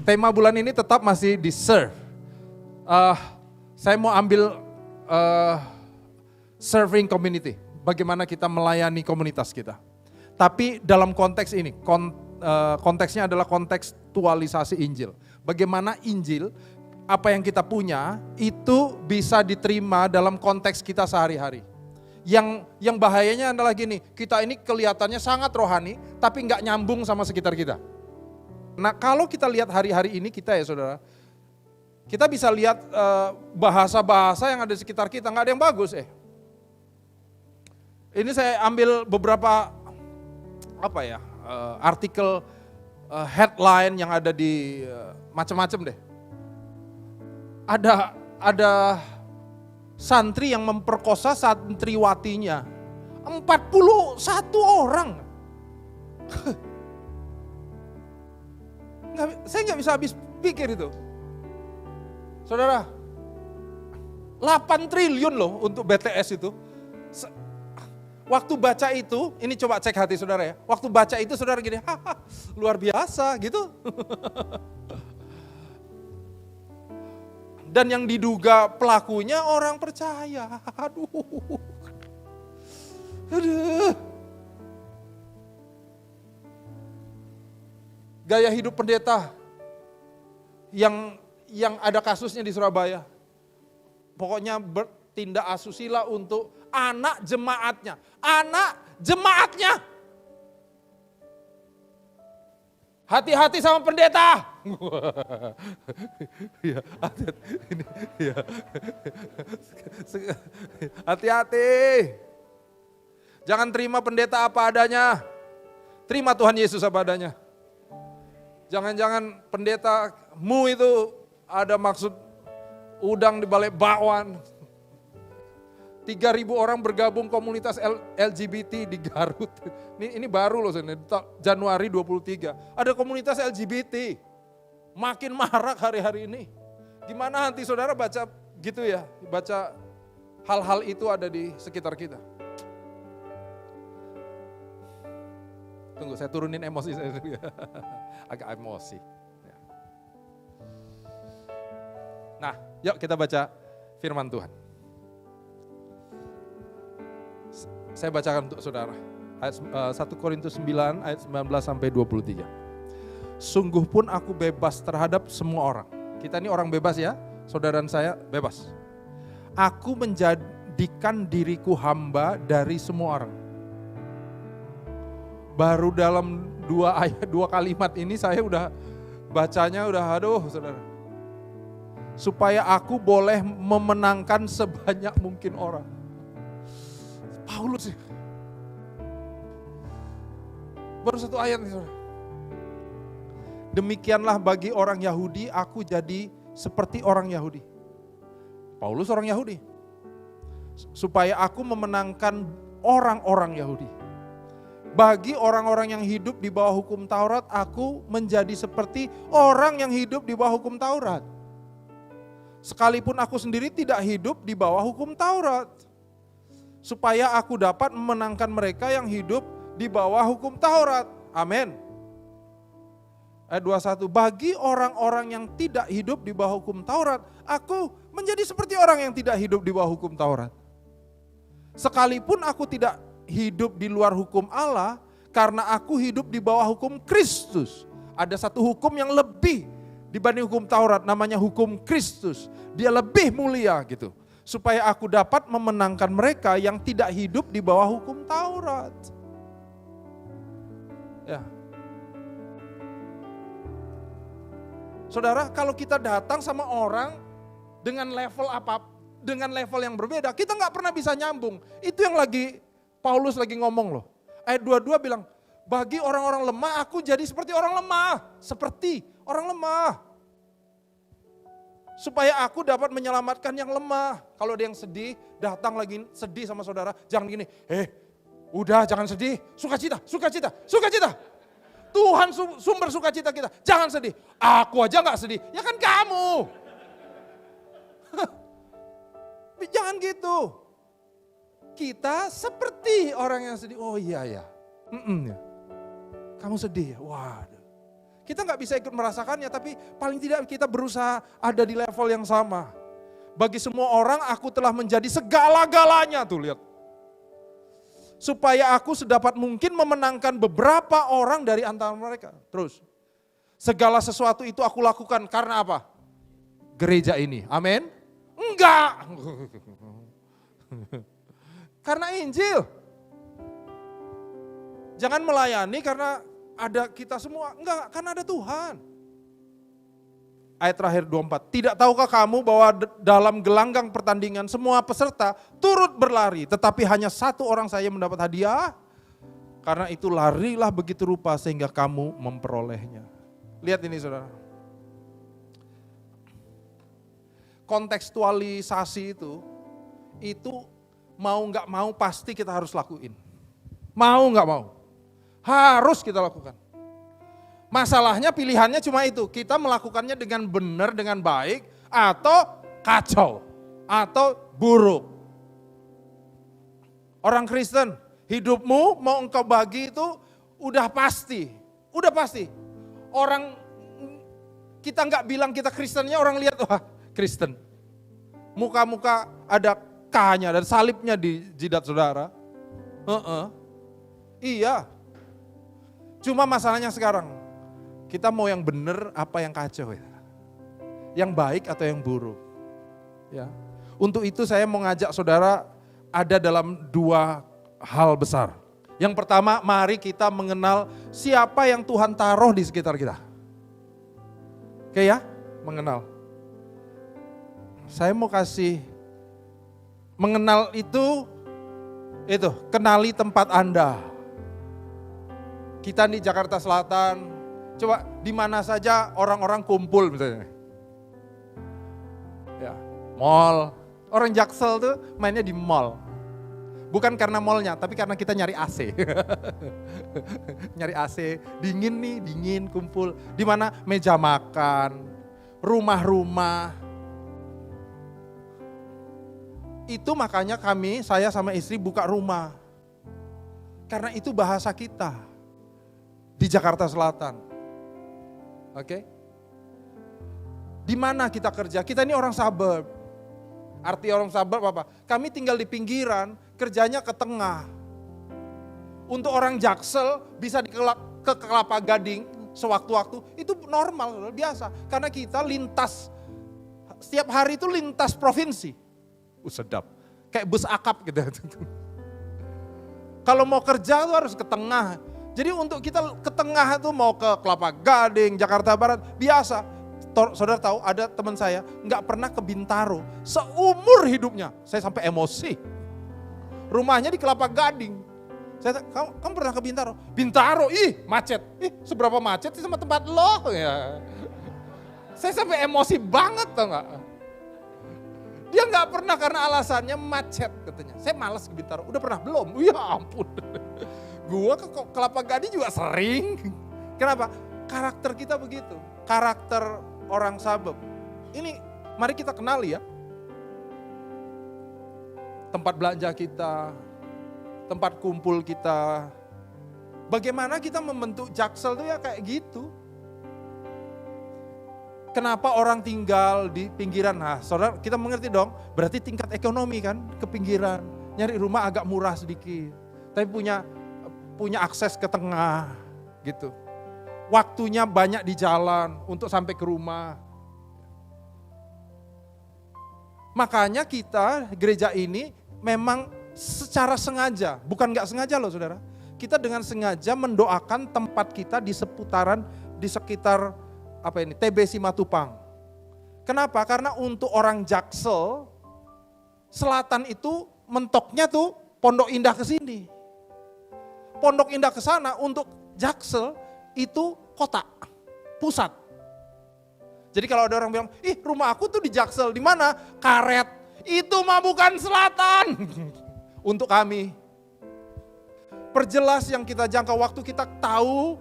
Tema bulan ini tetap masih di serve. Saya mau ambil serving community. Bagaimana kita melayani komunitas kita. Tapi dalam konteks ini, konteksnya adalah kontekstualisasi Injil. Bagaimana Injil, apa yang kita punya, itu bisa diterima dalam konteks kita sehari-hari. Yang bahayanya adalah gini, kita ini kelihatannya sangat rohani, tapi nggak nyambung sama sekitar kita. Nah kalau kita lihat hari-hari ini kita ya saudara, kita bisa lihat bahasa-bahasa yang ada di sekitar kita, nggak ada yang bagus. Ini saya ambil beberapa artikel headline yang ada di macam-macam deh. Ada santri yang memperkosa santriwatinya, 41 orang. Saya nggak bisa habis pikir itu. Saudara, 8 triliun loh untuk BTS itu. Waktu baca itu, ini coba cek hati saudara ya. Waktu baca itu saudara gini, luar biasa gitu. Dan yang diduga pelakunya orang percaya. Aduh. Gaya hidup pendeta yang ada kasusnya di Surabaya. Pokoknya bertindak asusila untuk anak jemaatnya. Anak jemaatnya. Hati-hati sama pendeta. Hati-hati. Jangan terima pendeta apa adanya. Terima Tuhan Yesus apa adanya. Jangan-jangan pendetamu itu ada maksud udang di balik bakwan. 3.000 orang bergabung komunitas LGBT di Garut. Ini baru loh, Januari 23. Ada komunitas LGBT. Makin marak hari-hari ini. Gimana nanti saudara baca gitu ya, baca hal-hal itu ada di sekitar kita. Tunggu, saya turunin emosi saya. Agak emosi. Nah, yuk kita baca firman Tuhan. Saya bacakan untuk saudara. Ayat 1 Korintus 9 ayat 19 sampai 23. Sungguh pun aku bebas terhadap semua orang. Kita ini orang bebas ya, saudara dan saya bebas. Aku menjadikan diriku hamba dari semua orang. Baru dalam 2 kalimat ini saya udah bacanya aduh saudara. Supaya aku boleh memenangkan sebanyak mungkin orang. Paulus sih. Baru 1 ayat nih saudara. Demikianlah bagi orang Yahudi, aku jadi seperti orang Yahudi. Paulus orang Yahudi. Supaya aku memenangkan orang-orang Yahudi. Bagi orang-orang yang hidup di bawah hukum Taurat, aku menjadi seperti orang yang hidup di bawah hukum Taurat. Sekalipun aku sendiri tidak hidup di bawah hukum Taurat. Supaya aku dapat memenangkan mereka yang hidup di bawah hukum Taurat. Amin. Ayat 21, bagi orang-orang yang tidak hidup di bawah hukum Taurat, aku menjadi seperti orang yang tidak hidup di bawah hukum Taurat. Sekalipun aku tidak hidup di luar hukum Allah, karena aku hidup di bawah hukum Kristus. Ada satu hukum yang lebih dibanding hukum Taurat, namanya hukum Kristus. Dia lebih mulia gitu. Supaya aku dapat memenangkan mereka yang tidak hidup di bawah hukum Taurat. Ya. Saudara, kalau kita datang sama orang dengan level dengan level yang berbeda, kita nggak pernah bisa nyambung. Itu yang Paulus lagi ngomong loh. Ayat 22 bilang, bagi orang-orang lemah aku jadi seperti orang lemah. Seperti orang lemah. Supaya aku dapat menyelamatkan yang lemah. Kalau ada yang sedih, datang lagi sedih sama saudara, jangan gini, udah jangan sedih, sukacita. Tuhan sumber sukacita kita, jangan sedih. Aku aja gak sedih, ya kan kamu. Jangan gitu. Kita seperti orang yang sedih, oh iya ya. Kamu sedih ya, waduh. Kita nggak bisa ikut merasakannya, tapi paling tidak kita berusaha ada di level yang sama. Bagi semua orang aku telah menjadi segala-galanya, tuh lihat. Supaya aku sedapat mungkin memenangkan beberapa orang dari antara mereka. Terus, segala sesuatu itu aku lakukan karena apa? Gereja ini, amin? Enggak. Karena Injil. Jangan melayani karena ada kita semua, enggak, karena ada Tuhan. Ayat terakhir 24, tidak tahukah kamu bahwa dalam gelanggang pertandingan semua peserta turut berlari, tetapi hanya satu orang saja mendapat hadiah? Karena itu larilah begitu rupa sehingga kamu memperolehnya. Lihat ini saudara. Kontekstualisasi itu mau nggak mau pasti kita harus lakuin. Mau nggak mau, harus kita lakukan. Masalahnya pilihannya cuma itu, kita melakukannya dengan benar, dengan baik, atau kacau, atau buruk. Orang Kristen, hidupmu mau engkau bagi itu udah pasti. Orang, kita nggak bilang kita Kristennya, orang lihat, wah Kristen. Muka-muka ada K-nya dan salibnya di jidat saudara. Iya. Cuma masalahnya sekarang, kita mau yang benar apa yang kacau ya? Yang baik atau yang buruk? Ya. Untuk itu saya mau ngajak saudara ada dalam dua hal besar. Yang pertama, mari kita mengenal siapa yang Tuhan taruh di sekitar kita. Oke ya, mengenal. Saya mau kasih mengenal itu kenali tempat Anda. Kita di Jakarta Selatan, coba di mana saja orang-orang kumpul misalnya. Ya, mall. Orang Jaksel tuh mainnya di mall. Bukan karena mallnya, tapi karena kita nyari AC. Nyari AC, dingin kumpul. Di mana? Meja makan, rumah-rumah. Itu makanya saya sama istri buka rumah. Karena itu bahasa kita di Jakarta Selatan. Oke? Di mana kita kerja? Kita ini orang suburb. Arti orang suburb apa? Kami tinggal di pinggiran, kerjanya ke tengah. Untuk orang Jaksel bisa ke Kelapa Gading sewaktu-waktu, itu normal, biasa. Karena kita lintas, setiap hari itu lintas provinsi. Sedap, kayak bus akap gitu. Kalau mau kerja tuh harus ke tengah. Jadi untuk kita ke tengah itu mau ke Kelapa Gading, Jakarta Barat, biasa. Saudara tahu ada teman saya nggak pernah ke Bintaro seumur hidupnya. Saya sampai emosi. Rumahnya di Kelapa Gading. Saya kamu pernah ke Bintaro? Bintaro, macet. Seberapa macet sih sama tempat lo? Ya. Saya sampai emosi banget tau nggak? Dia nggak pernah karena alasannya macet katanya. Saya malas ke Bintaro. Udah pernah belum? Ya ampun. Gua ke Kelapa Gading juga sering. Kenapa? Karakter kita begitu. Karakter orang suburb. Ini mari kita kenali ya. Tempat belanja kita, tempat kumpul kita. Bagaimana kita membentuk Jaksel itu ya kayak gitu. Kenapa orang tinggal di pinggiran? Nah, saudara kita mengerti dong, berarti tingkat ekonomi kan ke pinggiran. Nyari rumah agak murah sedikit, tapi punya akses ke tengah gitu. Waktunya banyak di jalan untuk sampai ke rumah. Makanya kita gereja ini memang secara sengaja, bukan nggak sengaja loh saudara. Kita dengan sengaja mendoakan tempat kita di sekitar TB Simatupang. Kenapa? Karena untuk orang Jaksel, selatan itu mentoknya tuh Pondok Indah ke sini. Pondok Indah ke sana, untuk Jaksel itu kota, pusat. Jadi kalau ada orang bilang, rumah aku tuh di Jaksel, di mana? Karet. Itu mah bukan selatan. Untuk kami. Perjelas yang kita jangkau, waktu kita tahu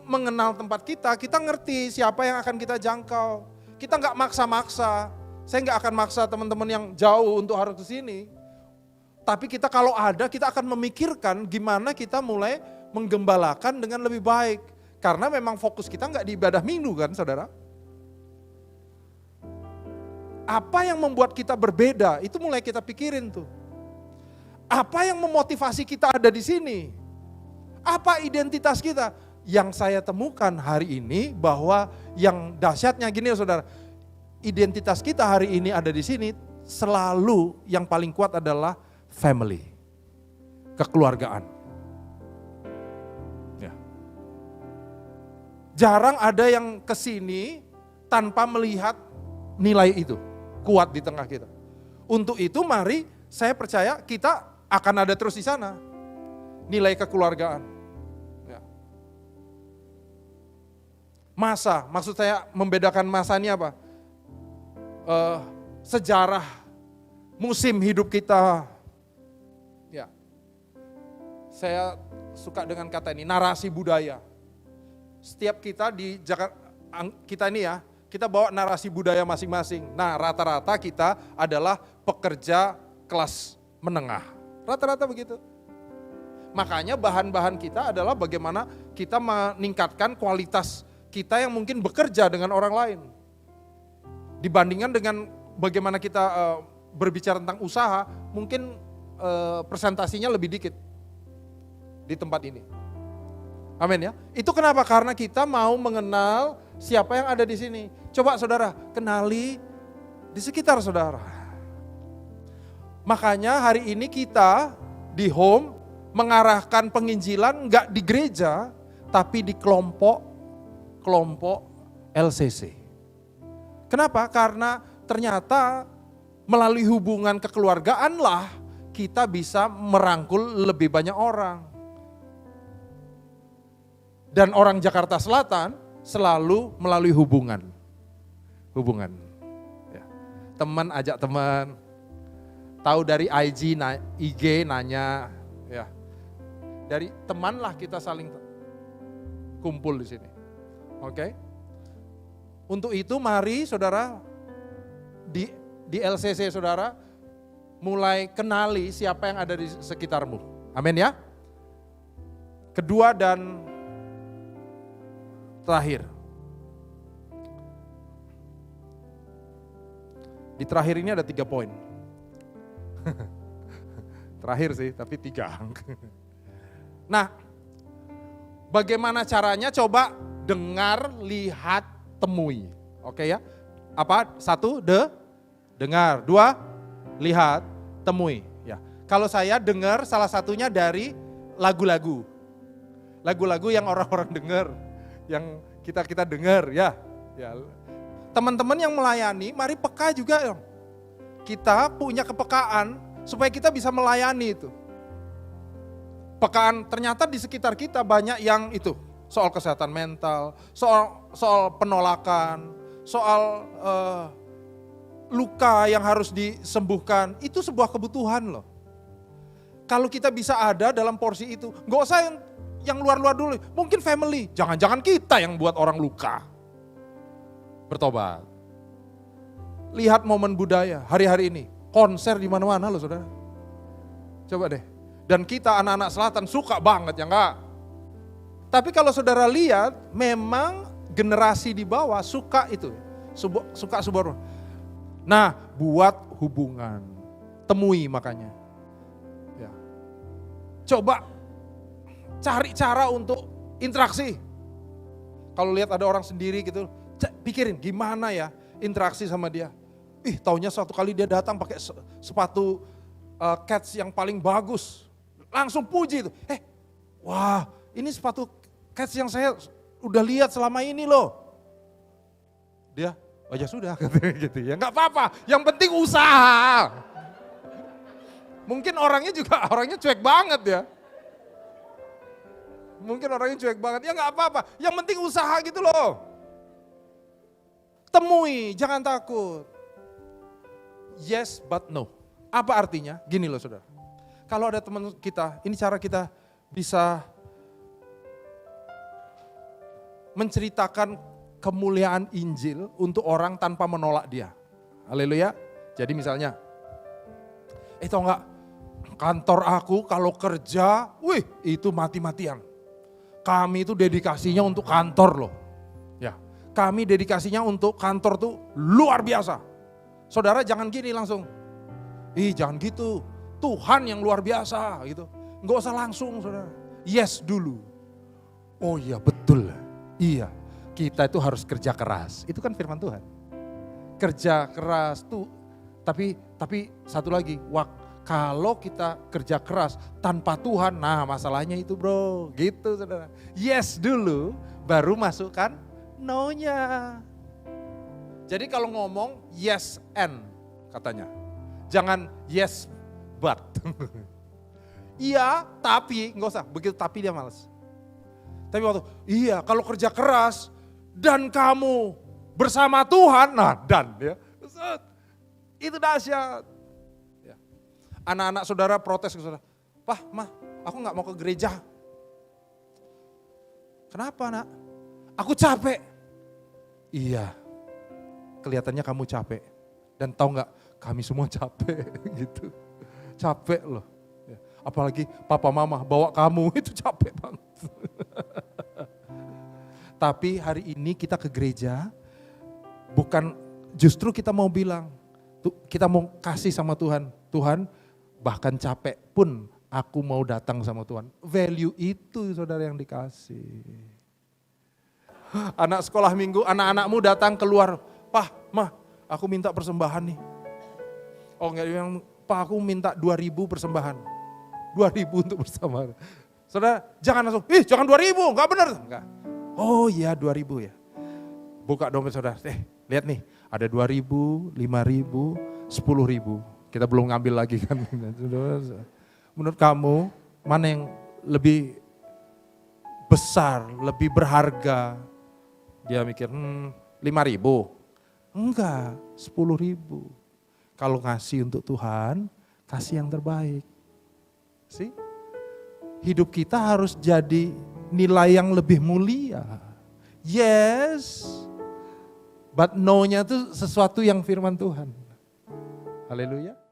mengenal tempat kita ngerti siapa yang akan kita jangkau. Kita nggak maksa-maksa. Saya nggak akan maksa teman-teman yang jauh untuk harus ke sini. Tapi kita kalau ada, kita akan memikirkan gimana kita mulai menggembalakan dengan lebih baik. Karena memang fokus kita nggak di ibadah minggu kan saudara. Apa yang membuat kita berbeda, itu mulai kita pikirin tuh. Apa yang memotivasi kita ada di sini? Apa identitas kita? Yang saya temukan hari ini bahwa yang dahsyatnya gini ya saudara. Identitas kita hari ini ada di sini selalu yang paling kuat adalah family. Kekeluargaan. Ya. Jarang ada yang kesini tanpa melihat nilai itu. Kuat di tengah kita. Untuk itu mari saya percaya kita akan ada terus di sana. Nilai kekeluargaan. Ya. Masa, maksud saya membedakan masa ini apa? Sejarah, musim hidup kita. Ya. Saya suka dengan kata ini, narasi budaya. Setiap kita di Jakarta, kita ini ya, kita bawa narasi budaya masing-masing. Nah, rata-rata kita adalah pekerja kelas menengah. Rata-rata begitu. Makanya bahan-bahan kita adalah bagaimana kita meningkatkan kualitas kita yang mungkin bekerja dengan orang lain. Dibandingkan dengan bagaimana kita berbicara tentang usaha, mungkin presentasinya lebih dikit di tempat ini. Amin ya. Itu kenapa? Karena kita mau mengenal siapa yang ada di sini. Coba saudara, kenali di sekitar saudara. Makanya hari ini kita di home mengarahkan penginjilan enggak di gereja, tapi di kelompok LCC. Kenapa? Karena ternyata melalui hubungan kekeluargaanlah kita bisa merangkul lebih banyak orang. Dan orang Jakarta Selatan selalu melalui hubungan. Ya. Teman ajak teman, tahu dari IG nanya, ya. Dari temanlah kita saling kumpul di sini. Oke? Untuk itu mari saudara di LCC saudara mulai kenali siapa yang ada di sekitarmu. Amin ya. Kedua dan terakhir. Di terakhir ini ada 3 poin. Terakhir sih, tapi 3. Nah, bagaimana caranya? Coba dengar, lihat, temui. Oke ya? Apa? 1, dengar. 2, lihat, temui. Ya. Kalau saya dengar salah satunya dari lagu-lagu. Lagu-lagu yang orang-orang dengar. Yang kita dengar ya. Teman-teman yang melayani, mari peka juga dong. Kita punya kepekaan supaya kita bisa melayani itu. Pekaan ternyata di sekitar kita banyak yang itu soal kesehatan mental, soal penolakan, soal luka yang harus disembuhkan. Itu sebuah kebutuhan loh. Kalau kita bisa ada dalam porsi itu, nggak usah yang luar-luar dulu, mungkin family, jangan-jangan kita yang buat orang luka. Bertobat. Lihat momen budaya hari-hari ini, konser di mana-mana loh saudara. Coba deh. Dan kita anak-anak selatan suka banget ya enggak? Tapi kalau saudara lihat, memang generasi di bawah suka itu, suka sebuah. Nah, buat hubungan, temui makanya. Ya. Coba cari cara untuk interaksi. Kalau lihat ada orang sendiri gitu, pikirin gimana ya interaksi sama dia. Taunya suatu kali dia datang pakai sepatu Keds yang paling bagus. Langsung puji itu. Wah ini sepatu Keds yang saya udah lihat selama ini loh. Dia, oh ya sudah gitu ya. Gak apa-apa, yang penting usaha. Mungkin orangnya cuek banget ya. Mungkin orangnya cuek banget, ya gak apa-apa, yang penting usaha gitu loh. Temui, jangan takut. Yes but no. Apa artinya? Gini loh saudara. Kalau ada teman kita, ini cara kita bisa menceritakan kemuliaan Injil untuk orang tanpa menolak dia. Haleluya. Jadi misalnya, tau gak, kantor aku kalau kerja, itu mati-matian. kami itu dedikasinya untuk kantor loh. Ya, kami dedikasinya untuk kantor tuh luar biasa. Saudara jangan gini langsung. Jangan gitu. Tuhan yang luar biasa gitu. Enggak usah langsung saudara. Yes dulu. Oh iya betul. Iya. Kita itu harus kerja keras. Itu kan firman Tuhan. Kerja keras tuh. Tapi satu lagi. Kalau kita kerja keras tanpa Tuhan, nah masalahnya itu bro. Gitu saudara. Yes dulu baru masukkan no-nya. Jadi kalau ngomong yes and katanya. Jangan yes but. Iya tapi, nggak usah. Begitu tapi dia males. Tapi waktu iya kalau kerja keras dan kamu bersama Tuhan, nah dan ya. Itu dahsyat. Anak-anak saudara protes ke saudara, "Pah, Mah, aku gak mau ke gereja." "Kenapa nak?" "Aku capek." "Iya, kelihatannya kamu capek. Dan tahu gak, kami semua capek." Gitu. Capek loh. Apalagi papa mama bawa kamu, itu capek banget. Tapi hari ini kita ke gereja, bukan justru kita mau bilang, kita mau kasih sama Tuhan, Tuhan bahkan capek pun aku mau datang sama Tuhan. Value itu saudara yang dikasih. Anak sekolah minggu, anak-anakmu datang keluar, "Pah, Mah, aku minta persembahan nih." Oh enggak, yang "Pak, aku minta 2.000 persembahan." 2.000 untuk persembahan. Saudara, jangan langsung, "Jangan 2.000, enggak benar." Enggak. "Oh iya 2.000 ya." Buka dompet saudara, lihat nih, ada 2.000, 5.000, 10.000. Kita belum ngambil lagi kan. Menurut kamu, mana yang lebih besar, lebih berharga? Dia mikir, 5.000. Enggak, 10.000. Kalau ngasih untuk Tuhan, kasih yang terbaik. See? Hidup kita harus jadi nilai yang lebih mulia. Yes, but no-nya itu sesuatu yang firman Tuhan. Haleluya.